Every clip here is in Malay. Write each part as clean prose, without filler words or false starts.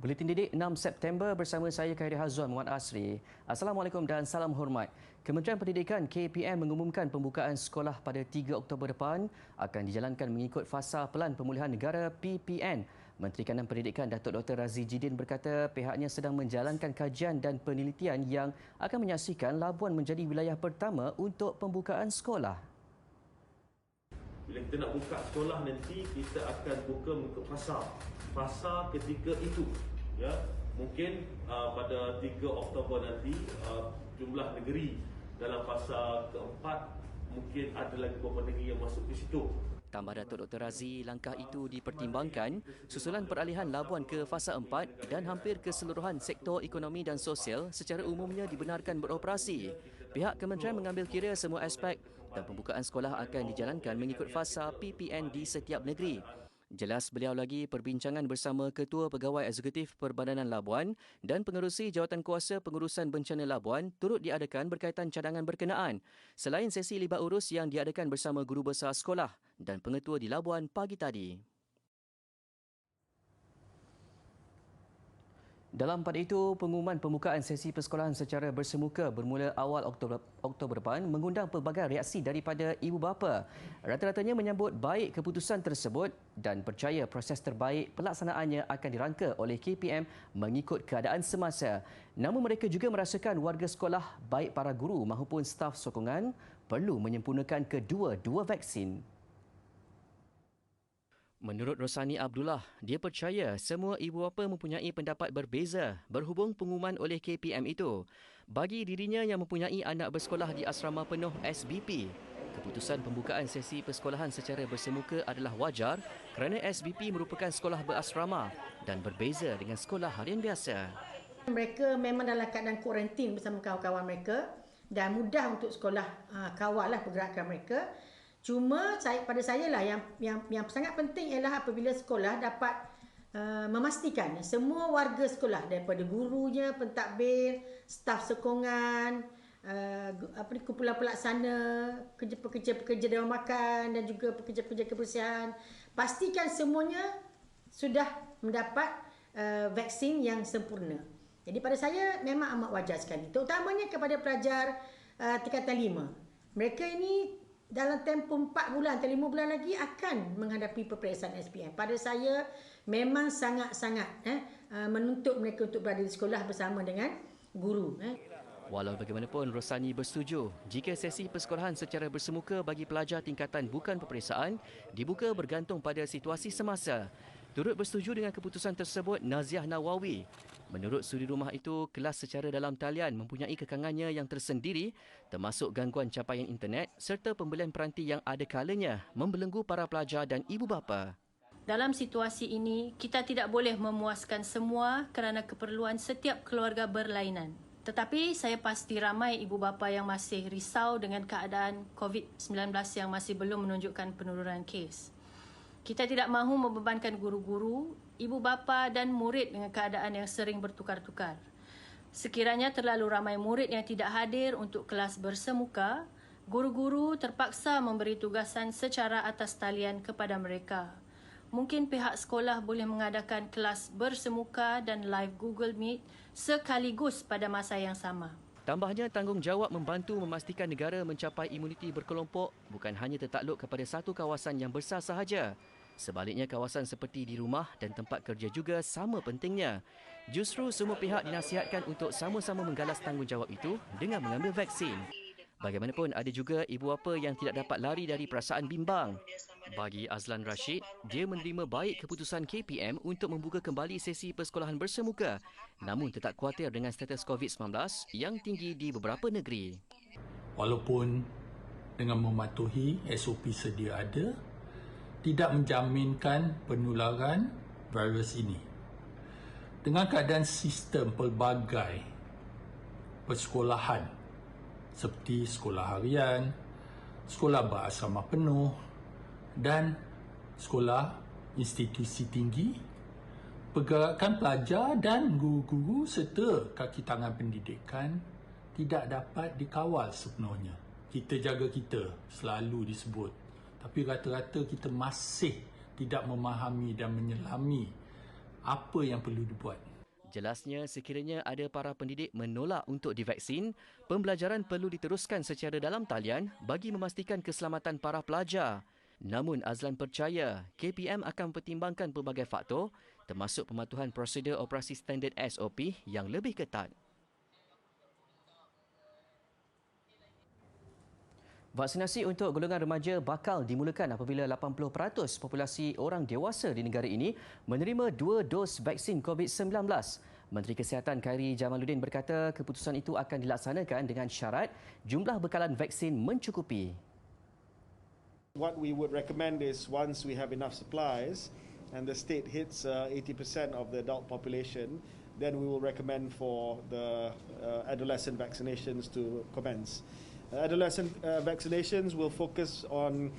Buletin Didik 6 September bersama saya Khairi Hazwan Muhammad Asri. Assalamualaikum dan salam hormat. Kementerian Pendidikan KPM mengumumkan pembukaan sekolah pada 3 Oktober depan akan dijalankan mengikut fasa Pelan Pemulihan Negara PPN. Menteri Kanan Pendidikan Datuk Dr. Razi Jidin berkata pihaknya sedang menjalankan kajian dan penelitian yang akan menyaksikan Labuan menjadi wilayah pertama untuk pembukaan sekolah. Bila kita nak buka sekolah nanti, kita akan buka fasa ketika itu. Ya, mungkin pada 3 Oktober nanti jumlah negeri dalam fasa keempat mungkin ada lagi beberapa negeri yang masuk ke situ. Tambah Datuk Dr. Razi, langkah itu dipertimbangkan susulan peralihan Labuan ke fasa 4 dan hampir keseluruhan sektor ekonomi dan sosial secara umumnya dibenarkan beroperasi. Pihak kementerian mengambil kira semua aspek dan pembukaan sekolah akan dijalankan mengikut fasa PPN di setiap negeri. Jelas beliau lagi perbincangan bersama Ketua Pegawai Eksekutif Perbadanan Labuan dan Pengerusi Jawatankuasa Pengurusan Bencana Labuan turut diadakan berkaitan cadangan berkenaan. Selain sesi libat urus yang diadakan bersama guru besar sekolah dan pengetua di Labuan pagi tadi. Dalam pada itu, pengumuman pembukaan sesi persekolahan secara bersemuka bermula awal Oktober depan mengundang pelbagai reaksi daripada ibu bapa. Rata-ratanya menyambut baik keputusan tersebut dan percaya proses terbaik pelaksanaannya akan dirangka oleh KPM mengikut keadaan semasa. Namun mereka juga merasakan warga sekolah, baik para guru maupun staf sokongan, perlu menyempurnakan kedua-dua vaksin. Menurut Rosani Abdullah, dia percaya semua ibu bapa mempunyai pendapat berbeza berhubung pengumuman oleh KPM itu. Bagi dirinya yang mempunyai anak bersekolah di asrama penuh SBP, keputusan pembukaan sesi persekolahan secara bersemuka adalah wajar kerana SBP merupakan sekolah berasrama dan berbeza dengan sekolah harian biasa. Mereka memang dalam keadaan kuarantin bersama kawan-kawan mereka dan mudah untuk sekolah kawal pergerakan mereka. Cuma pada saya lah yang sangat penting ialah apabila sekolah dapat memastikan semua warga sekolah daripada gurunya, pentadbir, staf sokongan, kumpulan pelaksana, pekerja-pekerja dewan makan dan juga pekerja-pekerja kebersihan, pastikan semuanya sudah mendapat vaksin yang sempurna. Jadi pada saya memang amat wajar sekali, terutamanya kepada pelajar tingkatan 5. Mereka ini dalam tempoh 4 bulan atau 5 bulan lagi akan menghadapi peperiksaan SPM. Pada saya memang sangat-sangat menuntut mereka untuk berada di sekolah bersama dengan guru. Walau bagaimanapun, Rosani bersetuju jika sesi persekolahan secara bersemuka bagi pelajar tingkatan bukan peperiksaan dibuka bergantung pada situasi semasa. Turut bersetuju dengan keputusan tersebut Naziah Nawawi. Menurut suri rumah itu, kelas secara dalam talian mempunyai kekangannya yang tersendiri termasuk gangguan capaian internet serta pembelian peranti yang ada kalanya membelenggu para pelajar dan ibu bapa. Dalam situasi ini, kita tidak boleh memuaskan semua kerana keperluan setiap keluarga berlainan. Tetapi saya pasti ramai ibu bapa yang masih risau dengan keadaan COVID-19 yang masih belum menunjukkan penurunan kes. Kita tidak mahu membebankan guru-guru, ibu bapa dan murid dengan keadaan yang sering bertukar-tukar. Sekiranya terlalu ramai murid yang tidak hadir untuk kelas bersemuka, guru-guru terpaksa memberi tugasan secara atas talian kepada mereka. Mungkin pihak sekolah boleh mengadakan kelas bersemuka dan live Google Meet sekaligus pada masa yang sama. Tambahnya, tanggungjawab membantu memastikan negara mencapai imuniti berkelompok bukan hanya tertakluk kepada satu kawasan yang besar sahaja. Sebaliknya, kawasan seperti di rumah dan tempat kerja juga sama pentingnya. Justru semua pihak dinasihatkan untuk sama-sama menggalas tanggungjawab itu dengan mengambil vaksin. Bagaimanapun, ada juga ibu bapa yang tidak dapat lari dari perasaan bimbang. Bagi Azlan Rashid, dia menerima baik keputusan KPM untuk membuka kembali sesi persekolahan bersemuka, namun tetap khawatir dengan status COVID-19 yang tinggi di beberapa negeri. Walaupun dengan mematuhi SOP sedia ada, tidak menjaminkan penularan virus ini. Dengan keadaan sistem pelbagai persekolahan seperti sekolah harian, sekolah berasrama penuh dan sekolah institusi tinggi, pergerakan pelajar dan guru-guru serta kaki tangan pendidikan tidak dapat dikawal sepenuhnya. Kita jaga kita selalu disebut, tapi rata-rata kita masih tidak memahami dan menyelami apa yang perlu dibuat. Jelasnya, sekiranya ada para pendidik menolak untuk divaksin, pembelajaran perlu diteruskan secara dalam talian bagi memastikan keselamatan para pelajar. Namun Azlan percaya KPM akan pertimbangkan pelbagai faktor termasuk pematuhan prosedur operasi standard SOP yang lebih ketat. Vaksinasi untuk golongan remaja bakal dimulakan apabila 80% populasi orang dewasa di negara ini menerima 2 dos vaksin COVID-19. Menteri Kesihatan Khairi Jamaluddin berkata keputusan itu akan dilaksanakan dengan syarat jumlah bekalan vaksin mencukupi. What we would recommend is once we have enough supplies and the state hits 80% of the adult population, then we will recommend for the adolescent vaccinations to commence. Adolescent vaccinations will focus on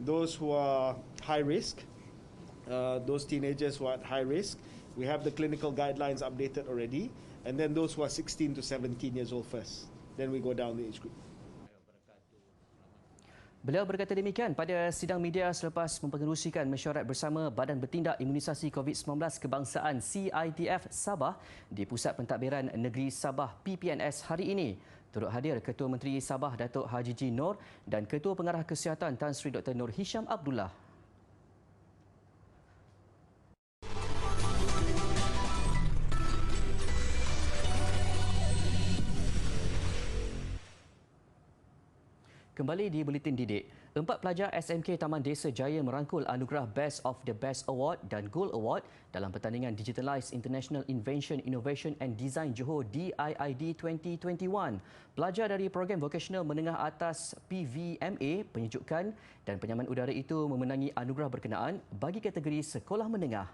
those who are high risk, those teenagers who are at high risk. We have the clinical guidelines updated already, and then those who are 16 to 17 years old first. Then we go down the age group. Beliau berkata demikian pada sidang media selepas mempengerusikan mesyuarat bersama Badan Bertindak Imunisasi COVID-19 Kebangsaan CITF Sabah di Pusat Pentadbiran Negeri Sabah PPNS hari ini. Turut hadir Ketua Menteri Sabah Datuk Haji G. Nor dan Ketua Pengarah Kesihatan Tan Sri Dr. Nur Hisham Abdullah. Kembali di Buletin Didik, 4 pelajar SMK Taman Desa Jaya merangkul anugerah Best of the Best Award dan Gold Award dalam pertandingan Digitalised International Invention, Innovation and Design Johor DIID 2021. Pelajar dari program vokasional menengah atas PVMA, penyejukan dan penyaman udara itu memenangi anugerah berkenaan bagi kategori sekolah menengah.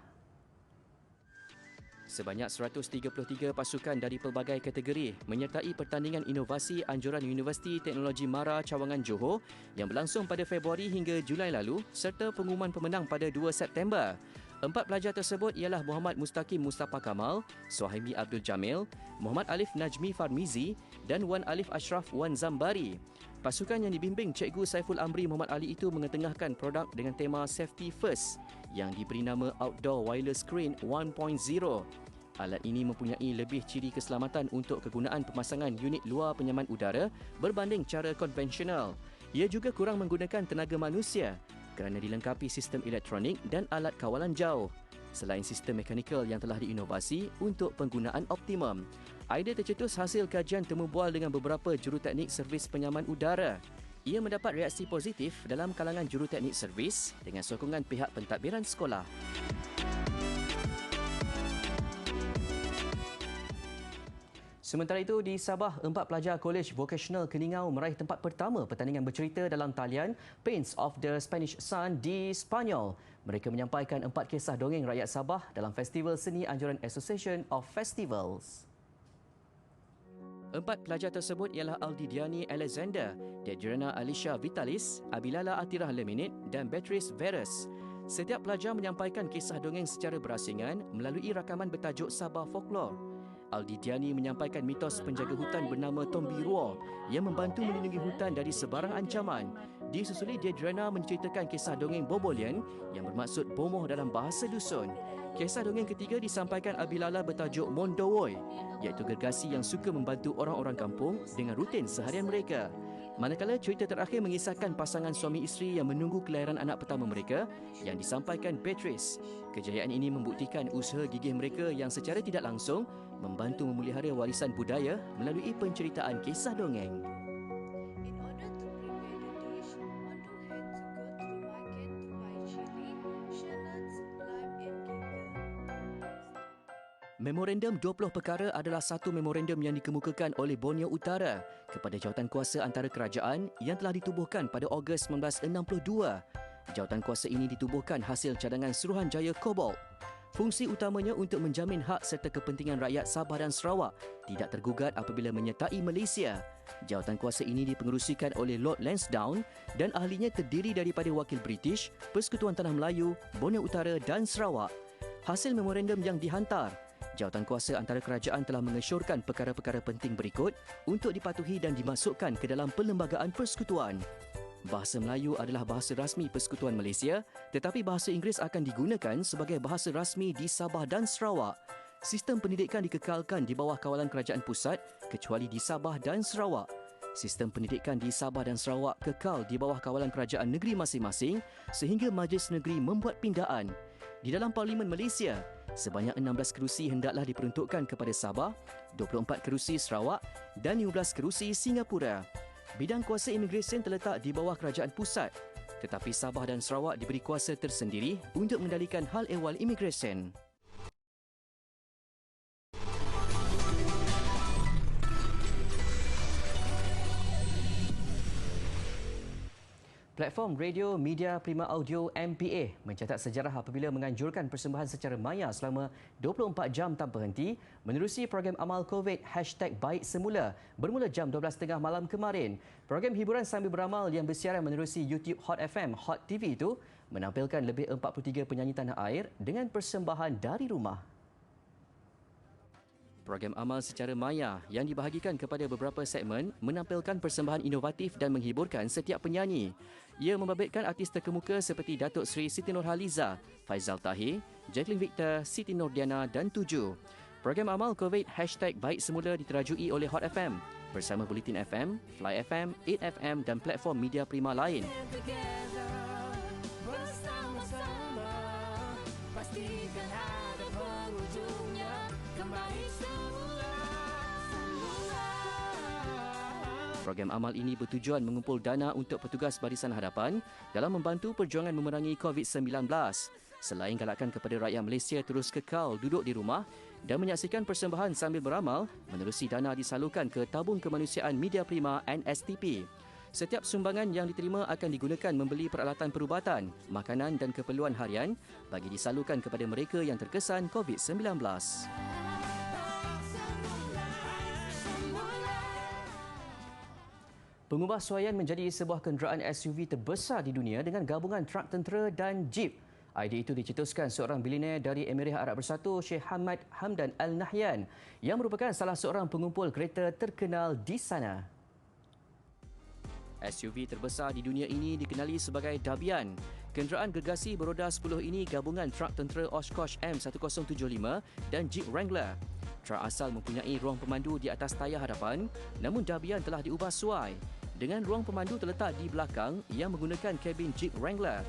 Sebanyak 133 pasukan dari pelbagai kategori menyertai pertandingan inovasi anjuran Universiti Teknologi Mara Cawangan Johor yang berlangsung pada Februari hingga Julai lalu serta pengumuman pemenang pada 2 September. 4 pelajar tersebut ialah Muhammad Mustaqim Mustafa Kamal, Suhaimi Abdul Jamil, Muhammad Alif Najmi Farmizi dan Wan Alif Ashraf Wan Zambari. Pasukan yang dibimbing Cikgu Saiful Amri Muhammad Ali itu mengetengahkan produk dengan tema Safety First yang diberi nama Outdoor Wireless Screen 1.0. Alat ini mempunyai lebih ciri keselamatan untuk kegunaan pemasangan unit luar penyaman udara berbanding cara konvensional. Ia juga kurang menggunakan tenaga manusia kerana dilengkapi sistem elektronik dan alat kawalan jauh. Selain sistem mekanikal yang telah diinovasi untuk penggunaan optimum. Idea tercetus hasil kajian temu bual dengan beberapa juruteknik servis penyaman udara. Ia mendapat reaksi positif dalam kalangan juruteknik servis dengan sokongan pihak pentadbiran sekolah. Sementara itu, di Sabah, 4 pelajar Kolej Vokasional Keningau meraih tempat pertama pertandingan bercerita dalam talian Paints of the Spanish Sun di Spanyol. Mereka menyampaikan 4 kisah dongeng rakyat Sabah dalam Festival Seni Anjuran Association of Festivals. 4 pelajar tersebut ialah Aldi Diani Alexander, Dedrena Alicia Vitalis, Abilala Atirah Leminit dan Beatrice Veres. Setiap pelajar menyampaikan kisah dongeng secara berasingan melalui rakaman bertajuk Sabah Folklore. Aldi Diani menyampaikan mitos penjaga hutan bernama Tombi Ruo yang membantu melindungi hutan dari sebarang ancaman. Disusuli Dedrena menceritakan kisah dongeng Bobolian yang bermaksud bomoh dalam bahasa dusun. Kisah dongeng ketiga disampaikan Abilala bertajuk Mondowoi, iaitu gergasi yang suka membantu orang-orang kampung dengan rutin seharian mereka. Manakala cerita terakhir mengisahkan pasangan suami isteri yang menunggu kelahiran anak pertama mereka yang disampaikan Beatrice. Kejayaan ini membuktikan usaha gigih mereka yang secara tidak langsung membantu memelihara warisan budaya melalui penceritaan kisah dongeng. In order to prepare the dish, on two hands go to the market to buy chili, shallots, lime and ginger. Memorandum 20 perkara adalah satu memorandum yang dikemukakan oleh Borneo Utara kepada jawatankuasa antara kerajaan yang telah ditubuhkan pada Ogos 1962. Jawatankuasa ini ditubuhkan hasil cadangan Suruhanjaya Cobalt. Fungsi utamanya untuk menjamin hak serta kepentingan rakyat Sabah dan Sarawak tidak tergugat apabila menyertai Malaysia. Jawatankuasa ini dipengerusikan oleh Lord Lansdowne dan ahlinya terdiri daripada wakil British, Persekutuan Tanah Melayu, Borneo Utara dan Sarawak. Hasil memorandum yang dihantar, jawatankuasa antara kerajaan telah mengesyorkan perkara-perkara penting berikut untuk dipatuhi dan dimasukkan ke dalam perlembagaan persekutuan. Bahasa Melayu adalah bahasa rasmi Persekutuan Malaysia, tetapi bahasa Inggeris akan digunakan sebagai bahasa rasmi di Sabah dan Sarawak. Sistem pendidikan dikekalkan di bawah kawalan kerajaan pusat kecuali di Sabah dan Sarawak. Sistem pendidikan di Sabah dan Sarawak kekal di bawah kawalan kerajaan negeri masing-masing sehingga Majlis Negeri membuat pindaan. Di dalam Parlimen Malaysia, sebanyak 16 kerusi hendaklah diperuntukkan kepada Sabah, 24 kerusi Sarawak dan 15 kerusi Singapura. Bidang kuasa imigresen terletak di bawah kerajaan pusat, tetapi Sabah dan Sarawak diberi kuasa tersendiri untuk mengendalikan hal ehwal imigresen. Platform Radio Media Prima Audio MPA mencatat sejarah apabila menganjurkan persembahan secara maya selama 24 jam tanpa henti menerusi program amal COVID #Baik Semula bermula jam 12.30 malam kemarin. Program hiburan sambil beramal yang bersiaran menerusi YouTube Hot FM, Hot TV itu menampilkan lebih 43 penyanyi tanah air dengan persembahan dari rumah. Program amal secara maya yang dibahagikan kepada beberapa segmen menampilkan persembahan inovatif dan menghiburkan setiap penyanyi. Ia membabitkan artis terkemuka seperti Datuk Seri Siti Nurhaliza, Faizal Tahir, Jacqueline Victor, Siti Nordiana dan Tuju. Program amal COVID #Baik Semula diterajui oleh Hot FM bersama Bulletin FM, Fly FM, 8FM dan platform media prima lain. Program amal ini bertujuan mengumpul dana untuk petugas barisan hadapan dalam membantu perjuangan memerangi COVID-19. Selain galakkan kepada rakyat Malaysia terus kekal duduk di rumah dan menyaksikan persembahan sambil beramal, menerusi dana disalurkan ke Tabung Kemanusiaan Media Prima NSTP. Setiap sumbangan yang diterima akan digunakan membeli peralatan perubatan, makanan dan keperluan harian bagi disalurkan kepada mereka yang terkesan COVID-19. Pengubah suaian menjadi sebuah kenderaan SUV terbesar di dunia dengan gabungan trak tentera dan jeep. Idea itu dicetuskan seorang bilioner dari Emirat Arab Bersatu, Sheikh Hamad Hamdan Al Nahyan, yang merupakan salah seorang pengumpul kereta terkenal di sana. SUV terbesar di dunia ini dikenali sebagai Dabian. Kenderaan gergasi beroda 10 ini gabungan trak tentera Oshkosh M1075 dan Jeep Wrangler. Trak asal mempunyai ruang pemandu di atas tayar hadapan, namun Dabian telah diubah suai dengan ruang pemandu terletak di belakang yang menggunakan kabin Jeep Wrangler.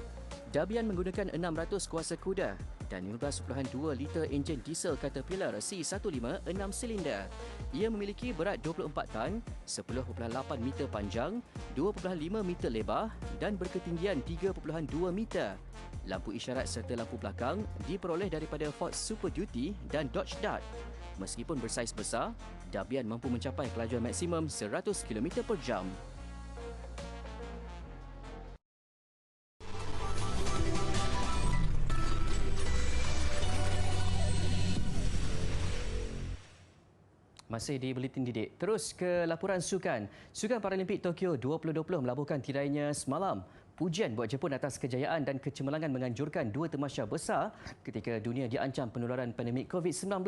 Dabian menggunakan 600 kuasa kuda dan 15.2 liter enjin diesel Caterpillar C15 6 silinder. Ia memiliki berat 24 tan, 10.8 meter panjang, 2.5 meter lebar dan berketinggian 3.2 meter. Lampu isyarat serta lampu belakang diperoleh daripada Ford Super Duty dan Dodge Dart. Meskipun bersaiz besar, Dabian mampu mencapai kelajuan maksimum 100 km per jam. Masih di Buletin Didik. Terus ke laporan sukan. Sukan Paralimpik Tokyo 2020 melabuhkan tirainya semalam. Pujian buat Jepun atas kejayaan dan kecemerlangan menganjurkan dua tamasya besar ketika dunia diancam penularan pandemik COVID-19.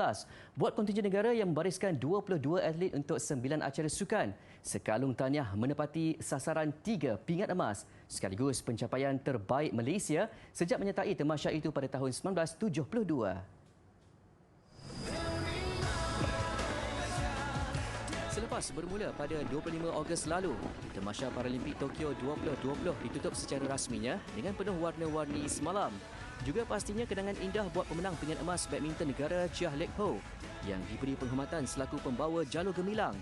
Buat kontingen negara yang membariskan 22 atlet untuk 9 acara sukan. Sekalung tahniah menepati sasaran 3 pingat emas sekaligus pencapaian terbaik Malaysia sejak menyertai tamasya itu pada tahun 1972. Selepas bermula pada 25 Ogos lalu, Tamasya Paralimpik Tokyo 2020 ditutup secara rasminya dengan penuh warna-warni semalam. Juga pastinya kenangan indah buat pemenang pingat emas badminton negara Chia Lek Ho yang diberi penghormatan selaku pembawa jalur gemilang.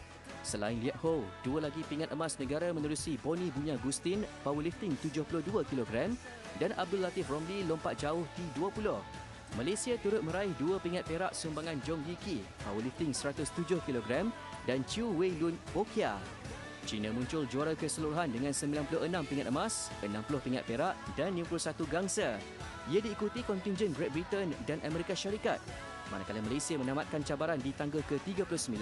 Selain Lek Ho, dua lagi pingat emas negara menerusi Boni Bunya Gustin powerlifting 72 kg dan Abdul Latif Romli lompat jauh T20. Malaysia turut meraih dua pingat perak sumbangan Jong Yiki powerlifting 107 kg dan Chiu Wei Lun Okia. China muncul juara keseluruhan dengan 96 pingat emas, 60 pingat perak dan 51 gangsa. Ia diikuti kontingen Great Britain dan Amerika Syarikat. Manakala Malaysia menamatkan cabaran di tangga ke-39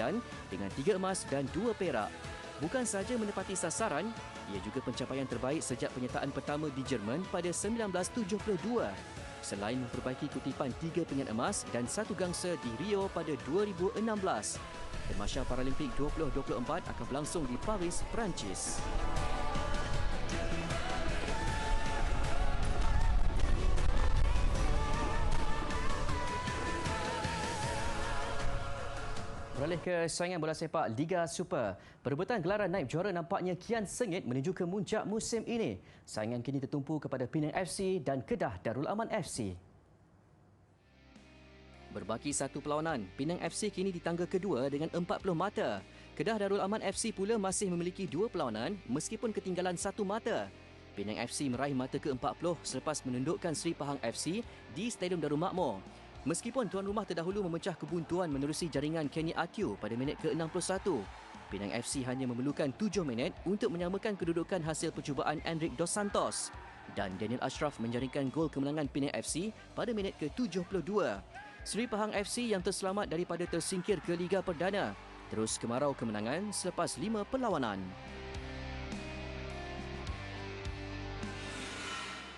dengan 3 emas dan 2 perak. Bukan sahaja menepati sasaran, ia juga pencapaian terbaik sejak penyertaan pertama di Jerman pada 1972. Selain memperbaiki kutipan 3 pingat emas dan 1 gangsa di Rio pada 2016. Tamasya Paralimpik 2024 akan berlangsung di Paris, Perancis. Beralih ke saingan bola sepak Liga Super. Perebutan gelaran naib juara nampaknya kian sengit menuju ke muncak musim ini. Saingan kini tertumpu kepada Penang FC dan Kedah Darul Aman FC. Berbaki satu perlawanan, Penang FC kini di tangga kedua dengan 40 mata. Kedah Darul Aman FC pula masih memiliki 2 perlawanan meskipun ketinggalan 1 mata. Penang FC meraih mata ke-40 selepas menundukkan Seri Pahang FC di Stadium Darul Makmur. Meskipun tuan rumah terdahulu memecah kebuntuan menerusi jaringan Kenny Atiu pada minit ke-61, Penang FC hanya memerlukan 7 minit untuk menyamakan kedudukan hasil percubaan Enric Dos Santos dan Daniel Ashraf menjaringkan gol kemenangan Penang FC pada minit ke-72. Seri Pahang FC yang terselamat daripada tersingkir ke Liga Perdana terus kemarau kemenangan selepas 5 perlawanan.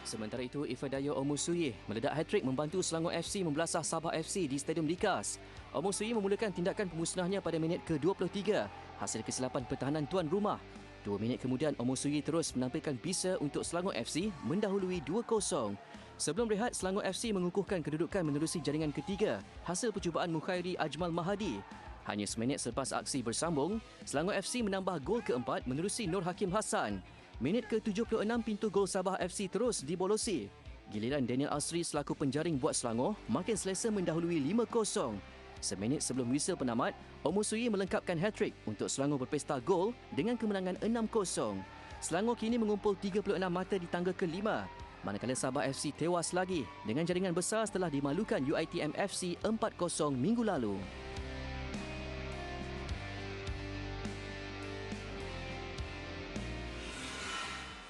Sementara itu, Ifedayo Omusui meledak hat-trick membantu Selangor FC membelasah Sabah FC di Stadium Likas. Omusui memulakan tindakan pemusnahnya pada minit ke-23 hasil kesilapan pertahanan tuan rumah. 2 minit kemudian, Omusui terus menampilkan bisa untuk Selangor FC mendahului 2-0. Sebelum rehat, Selangor FC mengukuhkan kedudukan menerusi jaringan ketiga hasil percubaan Mukhairi Ajmal Mahadi. Hanya seminit selepas aksi bersambung, Selangor FC menambah gol keempat menerusi Nur Hakim Hassan. Minit ke-76 pintu gol Sabah FC terus dibolosi. Giliran Daniel Asri selaku penjaring buat Selangor makin selesa mendahului 5-0. Seminit sebelum whistle penamat, Omusui melengkapkan hat-trick untuk Selangor berpesta gol dengan kemenangan 6-0. Selangor kini mengumpul 36 mata di tangga ke-5. Manakala Sabah FC tewas lagi dengan jaringan besar setelah dimalukan UiTM FC 4-0 minggu lalu.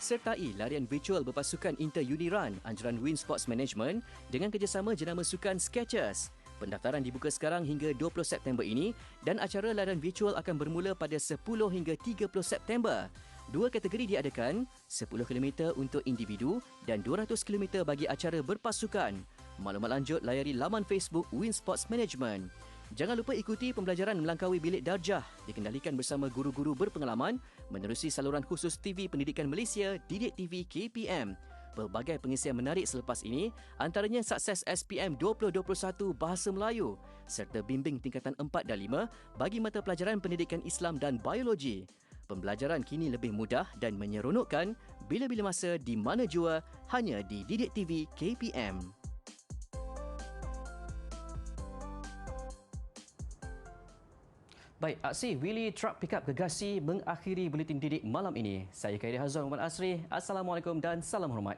Sertai larian virtual berpasukan Inter Unirun anjuran Win Sports Management dengan kerjasama jenama sukan Skechers. Pendaftaran dibuka sekarang hingga 20 September ini dan acara larian virtual akan bermula pada 10 hingga 30 September. 2 kategori diadakan, 10 km untuk individu dan 200 km bagi acara berpasukan. Maklumat lanjut layari laman Facebook Win Sports Management. Jangan lupa ikuti pembelajaran melangkaui bilik darjah dikendalikan bersama guru-guru berpengalaman menerusi saluran khusus TV Pendidikan Malaysia Didik TV KPM. Pelbagai pengisian menarik selepas ini antaranya sukses SPM 2021 Bahasa Melayu serta bimbing tingkatan 4 dan 5 bagi mata pelajaran pendidikan Islam dan biologi. Pembelajaran kini lebih mudah dan menyeronokkan bila-bila masa di mana jua hanya di Didik TV KPM. Baik, aksi Willy Truck Pickup Gergasi mengakhiri buletin didik malam ini. Saya Khairi Hazwan Muhammad Asri. Assalamualaikum dan salam hormat.